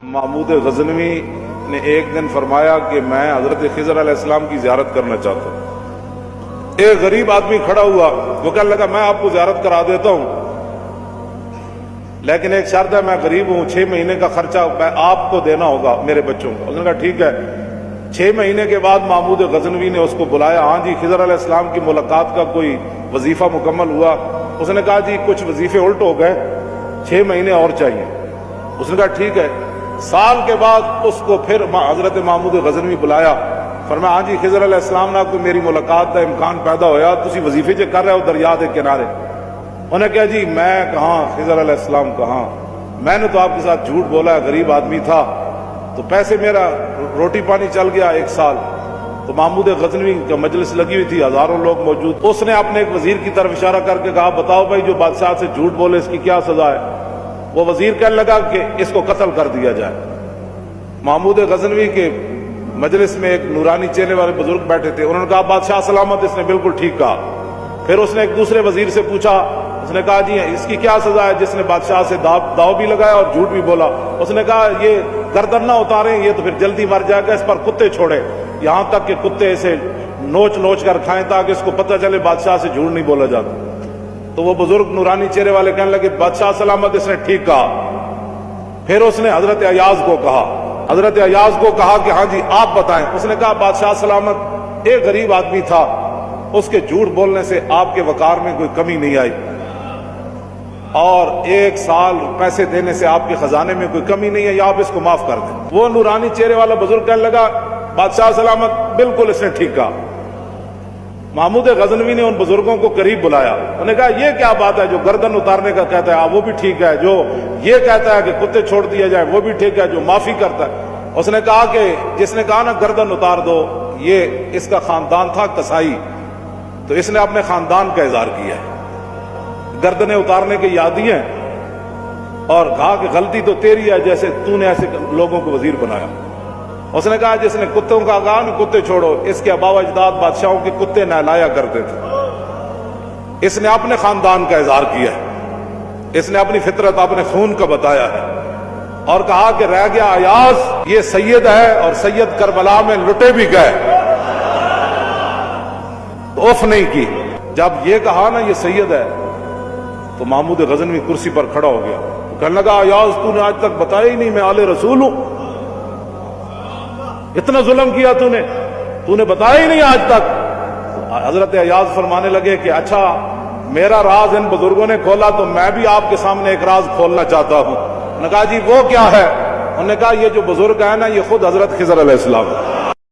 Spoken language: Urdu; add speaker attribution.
Speaker 1: محمود غزنوی نے ایک دن فرمایا کہ میں حضرت خضر علیہ السلام کی زیارت کرنا چاہتا ہوں۔ ایک غریب آدمی کھڑا ہوا، وہ کہنے لگا میں آپ کو زیارت کرا دیتا ہوں، لیکن ایک شرط ہے، میں غریب ہوں، 6 مہینے کا خرچہ آپ کو دینا ہوگا میرے بچوں کو۔ اس نے کہا ٹھیک ہے۔ 6 مہینے کے بعد محمود غزنوی نے اس کو بلایا، ہاں جی خضر علیہ السلام کی ملاقات کا کوئی وظیفہ مکمل ہوا؟ اس نے کہا جی کچھ وظیفے الٹ ہو گئے، 6 مہینے اور چاہیے۔ اس نے کہا ٹھیک ہے۔ سال کے بعد اس کو پھر حضرت محمود غزنوی بلایا، فرمایا ہاں جی خضر علیہ السلام نہ کوئی میری ملاقات کا امکان پیدا ہویا، تسی وظیفے جو کر رہے ہو دریا دے کنارے۔ انہوں نے کہا جی میں کہاں، خضر علیہ السلام کہاں، میں نے تو آپ کے ساتھ جھوٹ بولا ہے، غریب آدمی تھا تو پیسے میرا روٹی پانی چل گیا 1 سال۔ تو محمود غزنوی کا مجلس لگی ہوئی تھی، ہزاروں لوگ موجود، اس نے اپنے ایک وزیر کی طرف اشارہ کر کے کہا بتاؤ بھائی جو بادشاہ سے جھوٹ بولے اس کی کیا سزا ہے؟ وہ وزیر کہنے لگا کہ اس کو قتل کر دیا جائے۔ محمود غزنوی کے مجلس میں ایک نورانی چہرے والے بزرگ بیٹھے تھے، انہوں نے کہا بادشاہ سلامت، اس نے بالکل ٹھیک کہا۔ پھر اس نے ایک دوسرے وزیر سے پوچھا، اس نے کہا جی اس کی کیا سزا ہے جس نے بادشاہ سے داؤ بھی لگایا اور جھوٹ بھی بولا؟ اس نے کہا یہ گردن نہ اتاریں، یہ تو پھر جلدی مر جائے گا، اس پر کتے چھوڑے، یہاں تک کہ کتے اسے نوچ نوچ کر کھائیں تاکہ اس کو پتہ چلے بادشاہ سے جھوٹ نہیں بولا جاتا۔ تو وہ بزرگ نورانی چہرے والے کہنے لگے بادشاہ سلامت، اس نے ٹھیک کہا۔ پھر اس نے حضرت ایاز کو کہا، حضرت ایاز کو کہا کہ ہاں جی آپ بتائیں۔ اس نے کہا بادشاہ سلامت، ایک غریب آدمی تھا، اس کے جھوٹ بولنے سے آپ کے وقار میں کوئی کمی نہیں آئی، اور 1 سال پیسے دینے سے آپ کے خزانے میں کوئی کمی نہیں ہے، یا آپ اس کو معاف کر دیں۔ وہ نورانی چہرے والا بزرگ کہنے لگا بادشاہ سلامت بالکل اس نے ٹھیک کہا۔ محمود غزنوی نے ان بزرگوں کو قریب بلایا، انہوں نے کہا یہ کیا بات ہے، جو گردن اتارنے کا کہتا ہے وہ بھی ٹھیک ہے، جو یہ کہتا ہے کہ کتے چھوڑ دیا جائے وہ بھی ٹھیک ہے، جو معافی کرتا ہے۔ اس نے کہا کہ جس نے کہا نا گردن اتار دو، یہ اس کا خاندان تھا کسائی، تو اس نے اپنے خاندان کا اظہار کیا ہے، گردنیں اتارنے کے یادی ہیں، اور کہا کہ غلطی تو تیری ہے جیسے تو نے ایسے لوگوں کو وزیر بنایا۔ اس نے کہا جس نے کتوں کا کہا نا کتے چھوڑو، اس کے آباء و اجداد بادشاہوں کے کتے نہلایا کرتے تھے۔ اس نے اپنے خاندان کا اظہار کیا ہے، اس نے اپنی فطرت اپنے خون کا بتایا ہے، اور کہا کہ رہ گیا ایاز، یہ سید ہے اور سید کربلا میں لٹے بھی گئے، تو اف نہیں کی۔ جب یہ کہا نا یہ سید ہے تو محمود غزنوی کرسی پر کھڑا ہو گیا، کہنے لگا ایاز تو نے آج تک بتایا ہی نہیں میں آل رسول ہوں، اتنا ظلم کیا تو نے بتایا ہی نہیں آج تک۔ حضرت ایاز فرمانے لگے کہ اچھا میرا راز ان بزرگوں نے کھولا تو میں بھی آپ کے سامنے ایک راز کھولنا چاہتا ہوں۔ انہوں نے کہا جی وہ کیا ہے؟ انہوں نے کہا یہ جو بزرگ ہے نا یہ خود حضرت خضر علیہ السلام ہے۔